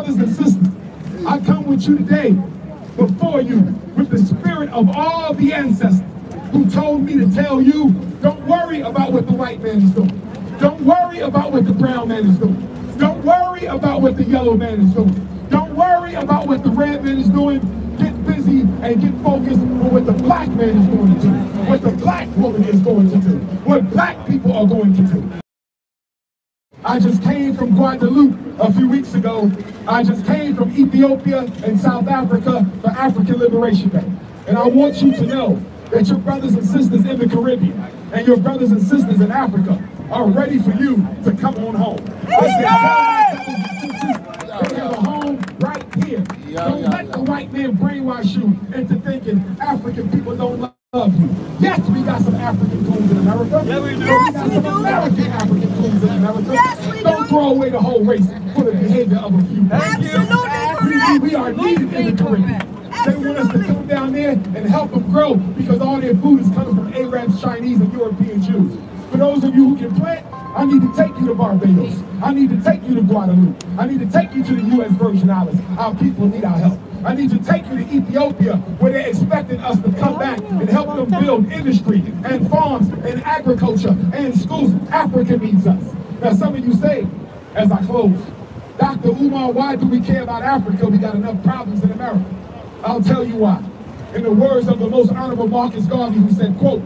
brothers and sisters, I come with you today, before you, with the spirit of all the ancestors who told me to tell you, don't worry about what the white man is doing. Don't worry about what the brown man is doing. Don't worry about what the yellow man is doing. Don't worry about what the red man is doing. Get busy and get focused on what the black man is going to do, what the black woman is going to do, what black people are going to do. I just came from Guadeloupe a few weeks ago. I just came from Ethiopia and South Africa for African Liberation Day. And I want you to know that your brothers and sisters in the Caribbean and your brothers and sisters in Africa are ready for you to come on home. I said, they have a home right here. Don't let the white man brainwash you into thinking African people don't love you. Yes, we got some African coons in America. Yeah, we do. Yes, we got some American African coons in America. Yes, we do. Don't throw away the whole race for the behavior of a few. Absolutely. We are needed in the Caribbean. They want us to come down there and help them grow because all their food is coming from Arabs, Chinese, and European Jews. For those of you who can plant, I need to take you to Barbados. I need to take you to Guadeloupe. I need to take you to the U.S. Virgin Islands. Our people need our help. I need to take you to Ethiopia, where they're expecting us to come back and help them build industry and farms and agriculture and schools. Africa needs us. Now, some of you say, as I close, Dr. Umar, why do we care about Africa? We got enough problems in America. I'll tell you why. In the words of the most honorable Marcus Garvey, who said, quote,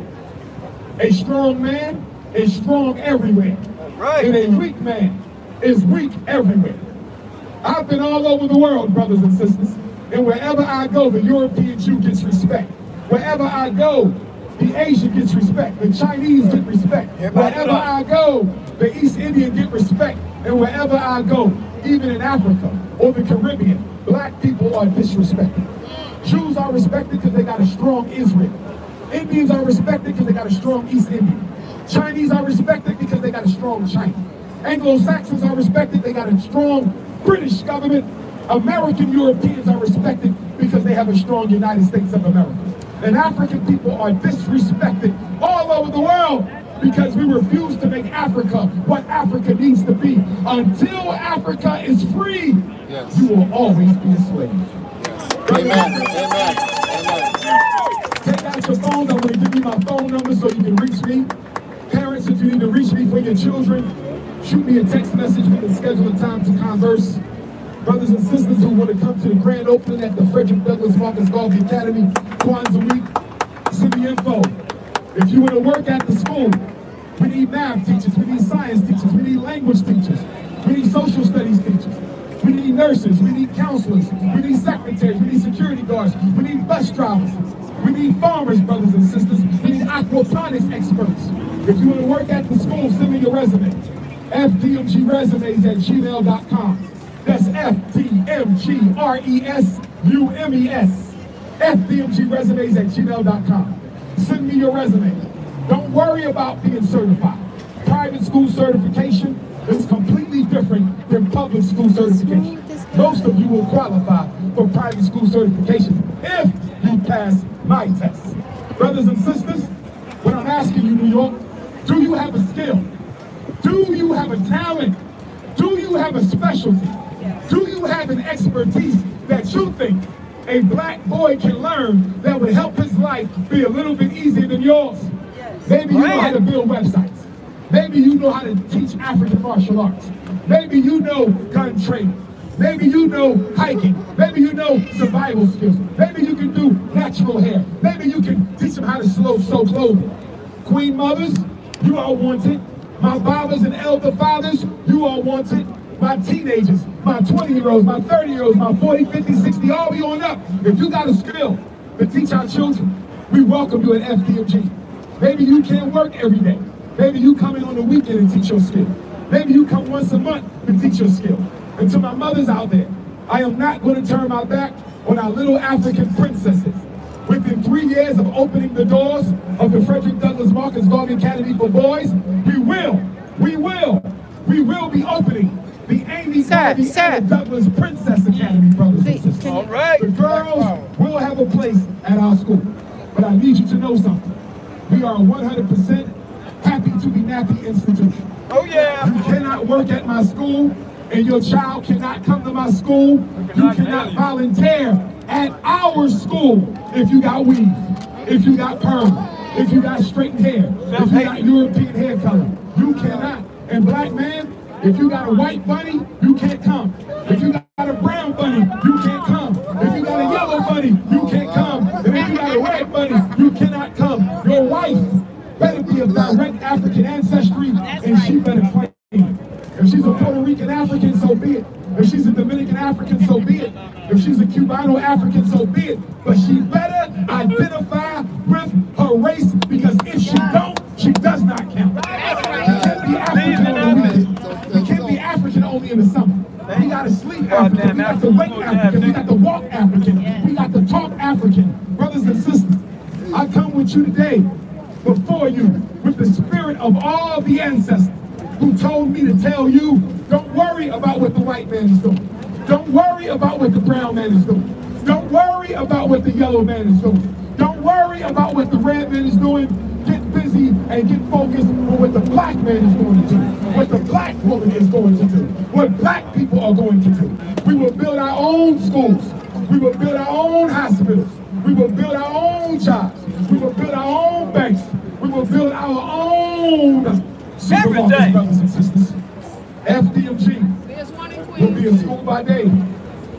a strong man is strong everywhere, and a weak man is weak everywhere. I've been all over the world, brothers and sisters, and wherever I go, the European Jew gets respect. Wherever I go, the Asian gets respect. The Chinese get respect. Wherever I go, the East Indian get respect. And wherever I go, even in Africa or the Caribbean, black people are disrespected. Jews are respected because they got a strong Israel. Indians are respected because they got a strong East Indian. Chinese are respected because they got a strong China. Anglo-Saxons are respected, they got a strong British government. American Europeans are respected because they have a strong United States of America. And African people are disrespected all over the world because we refuse to make Africa what Africa needs to be. Until Africa is free, you will always be a slave. Amen. Amen. Take out your phones. I want to give you my phone number so you can reach me. Parents, if you need to reach me for your children, shoot me a text message. We can schedule a time to converse. Brothers and sisters who want to come to the grand opening at the Frederick Douglass Marcus Garvey Academy, Kwanzaa week, send me info. If you want to work at the school, we need math teachers, we need science teachers, we need language teachers, we need social studies teachers, we need nurses, we need counselors, we need secretaries, we need security guards, we need bus drivers, we need farmers, brothers and sisters, we need aquaponics experts. If you want to work at the school, send me your resume. Fdmgresumes@gmail.com. That's FDMGRESUMES. Fdmgresumes@gmail.com. Send me your resume. Don't worry about being certified. Private school certification is completely different than public school certification. Most of you will qualify for private school certification if you pass my test. Brothers and sisters, what I'm asking you, New York, do you have a skill? Do you have a talent? Do you have a specialty? Do you have an expertise that you think a black boy can learn that would help his life be a little bit easier than yours? Maybe you know how to build websites. Maybe you know how to teach African martial arts. Maybe you know gun training. Maybe you know hiking. Maybe you know survival skills. Maybe you can do natural hair. Maybe you can teach them how to sew clothing. Queen mothers, you are wanted. My fathers and elder fathers, you are wanted. My teenagers, my 20-year-olds, my 30-year-olds, my 40, 50, 60, all we on up. If you got a skill to teach our children, we welcome you at FDMG. Maybe you can't work every day. Maybe you come in on the weekend and teach your skill. Maybe you come once a month and teach your skill. And to my mothers out there, I am not going to turn my back on our little African princesses. Within 3 years of opening the doors of the Frederick Douglass Marcus Garvey Academy for Boys, we will be opening the Amy Garvey Douglass Princess Academy, brothers and sisters. All right. The girls will have a place at our school. But I need you to know something. We are a 100% happy to be nappy institution. Oh yeah. You cannot work at my school and your child cannot come to my school, you cannot volunteer at our school if you got weave, if you got perm, if you got straightened hair, if you got European hair color. You cannot. And black man, if you got a white bunny, you can't come. If you got a brown bunny, you can't come. If you got a yellow bunny, you can't come. And if you got a red bunny, you cannot come. Your wife better be of direct African ancestry, and she better claim it. If she's a Puerto Rican African, so be it. If she's a Dominican African, so be it. If she's a Cubano African, so be it. But she better identify with her race, because if she don't, she does not count. You can't be African on the weekend. You can't be African only in the summer. We got to sleep African, we got to wake African, we got to walk African, we got to talk African. Brothers and sisters, I come with you today, before you, with the spirit of all the ancestors who told me to tell you, don't worry about what the white man is doing. Don't worry about what the brown man is doing. Don't worry about what the yellow man is doing. Don't worry about what the red man is doing. Get busy and get focused on what the black man is going to do, what the black woman is going to do, what black people are going to do. We will build our own schools. We will build our own hospitals. We will build our own jobs. We will build our own banks. We will build our own supermarkets, brothers and sisters. Fdmg will be a school by day,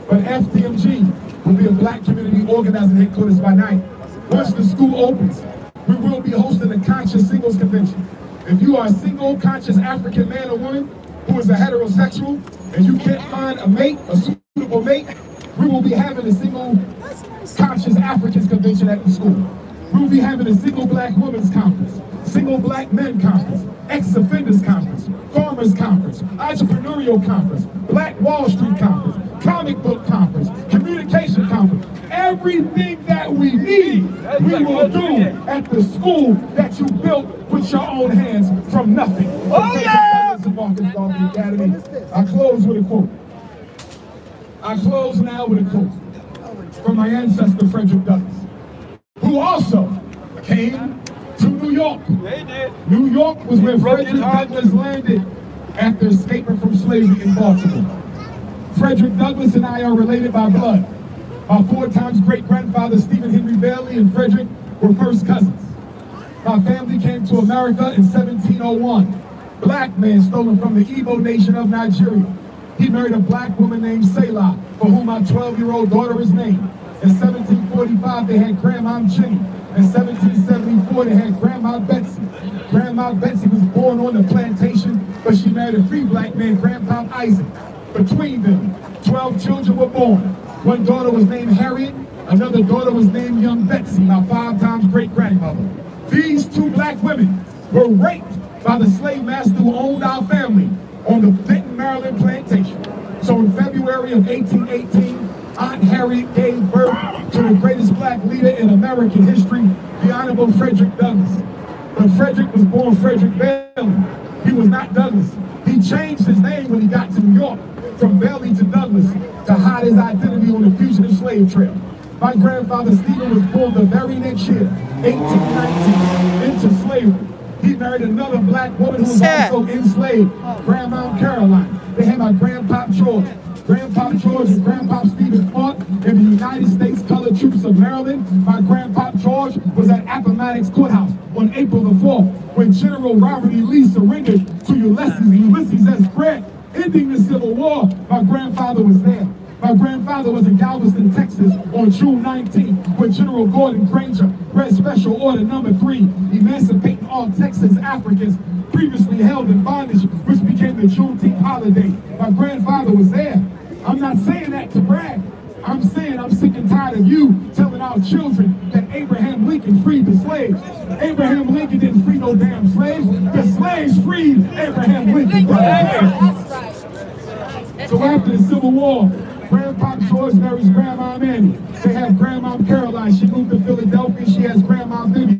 but Fdmg will be a black community organizing headquarters by night. Once the school opens, we will be hosting a conscious singles convention. If you are a single, conscious African man or woman who is a heterosexual and you can't find a mate, a suitable mate, we will be having a single conscious Africans convention at the school. We will be having a single black women's conference, single black men conference, ex-offenders conference, farmers conference, entrepreneurial conference, Black Wall Street conference, comic book conference, communication conference. Everything that we need, we will do at the school that you built with your own hands from nothing. Oh yeah! Academy. I close with a quote. I close now with a quote from my ancestor Frederick Douglass, who also came to New York. They did. New York was where Frederick Douglass landed after escaping from slavery in Baltimore. Frederick Douglass and I are related by blood. My 4 times great-grandfather Stephen Henry Bailey and Frederick were first cousins. My family came to America in 1701. Black man stolen from the Igbo nation of Nigeria. He married a black woman named Selah, for whom my 12-year-old daughter is named. In 1745, they had Grandma Jenny. In 1774, they had Grandma Betsy. Grandma Betsy was born on the plantation, but she married a free black man, Grandpa Isaac. Between them, 12 children were born. One daughter was named Harriet, another daughter was named Young Betsy, my 5 times great-grandmother. These 2 black women were raped by the slave master who owned our family on the Benton, Maryland plantation. So in February of 1818, Aunt Harriet gave birth to the greatest black leader in American history, the Honorable Frederick Douglass. But Frederick was born Frederick Bailey. He was not Douglass. He changed his name when he got to New York, from Bailey to Douglass, to hide his identity on the fugitive slave trail. My grandfather Stephen was born the very next year, 1819, into slavery. He married another black woman who was also enslaved, Grandma Caroline. They had my Grandpa George. Grandpa George and Grandpa Stephen fought in the United States Colored Troops of Maryland. My Grandpa George was at Appomattox Courthouse on April the 4th when General Robert E. Lee surrendered to Ulysses S. Grant, ending the Civil War. My grandfather was there. My grandfather was in Galveston, Texas on June 19th when General Gordon Granger read Special Order Number 3, emancipating all Texas Africans previously held in bondage, which became the Juneteenth holiday. My grandfather was there. I'm not saying that to brag. I'm saying I'm sick and tired of you telling our children that Abraham Lincoln freed the slaves. Abraham Lincoln didn't free no damn slaves. The slaves freed Abraham Lincoln. So after the Civil War, Grandpa George marries Grandma Annie. They have Grandma Caroline. She moved to Philadelphia. She has Grandma Vivian.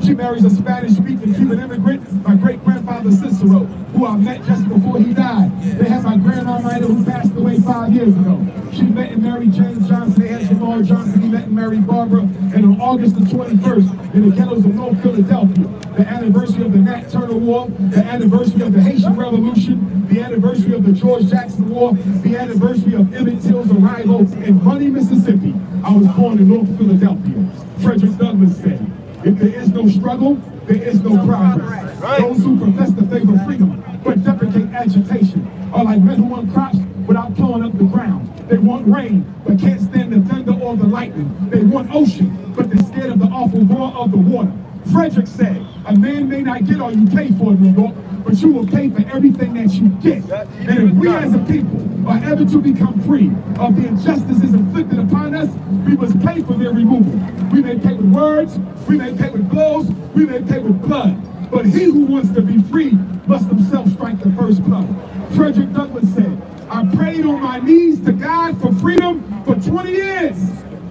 She marries a Spanish-speaking Cuban immigrant, my great-grandfather Cicero, who I met just before he died. They have my grandma Ida, who passed away 5 years ago. She met and married James Johnson. They had Umar Johnson. He met and married Barbara. And on August the 21st, in the ghettos of North Philadelphia, the anniversary of the Nat Turner War, the anniversary of the Haitian Revolution, the anniversary of the George Jackson War, the anniversary of Emmett Till's arrival in Money, Mississippi. I was born in North Philadelphia. Frederick Douglass said, if there is no struggle, there is no progress. Those who profess to favor freedom but deprecate agitation are like men who want crops without plowing up the ground. They want rain but can't stand the thunder or the lightning. They want ocean but they're scared of the awful roar of the water. Frederick said, a man may not get all you pay for in New York, but you will pay for everything that you get. And if we as a people are ever to become free of the injustices inflicted upon us, we must pay for their removal. We may pay with words, we may pay with blows, we may pay with blood. But he who wants to be free must himself strike the first blow. Frederick Douglass said, I prayed on my knees to God for freedom for 20 years.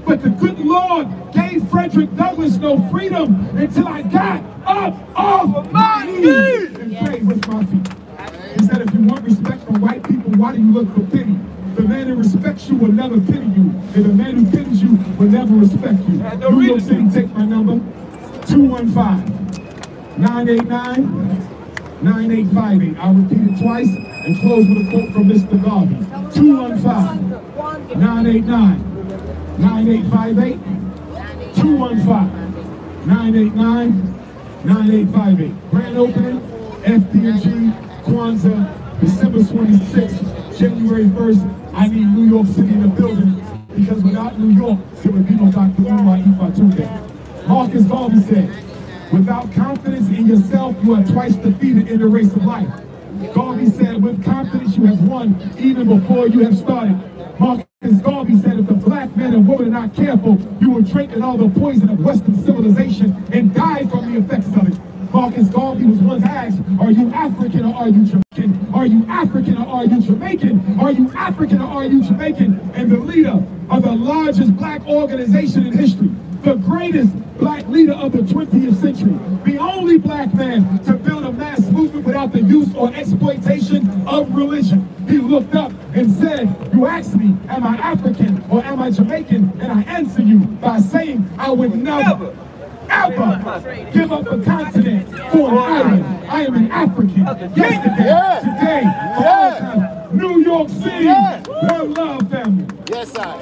But the good Lord gave Frederick Douglass no freedom until I got up off my knees and prayed with my feet. He said, if you want respect from white people, why do you look for pity? The man who respects you will never pity you, and the man who pities you will never respect you. New York City, take my number, 215-989-9858. I'll repeat it twice and close with a quote from Mr. Garvey. 215-989-9858. 215-989-9858. Grand opening, Fdmg, Kwanzaa, December 26th, January 1st. I need New York City in the building because without New York, there would be no Dr. Umar Johnson. Marcus Garvey said, without confidence in yourself, you are twice defeated in the race of life. Garvey said, with confidence you have won even before you have started. Marcus Garvey said, if the black men and women are not careful, you will drink in all the poison of Western civilization and die from the effects of it. Marcus Garvey was once asked, are you African or are you Jamaican? Are you African or are you Jamaican? Are you African or are you Jamaican? And the leader of the largest black organization in history, the greatest black leader of the 20th century, the only black man to build a mass movement without the use or exploitation of religion. He looked up and said, you asked me, am I African or am I Jamaican? And I answer you by saying, I would never, ever give up a continent for an island. I am an African. Yesterday, today, for all time. New York City, one love family. Yes, sir.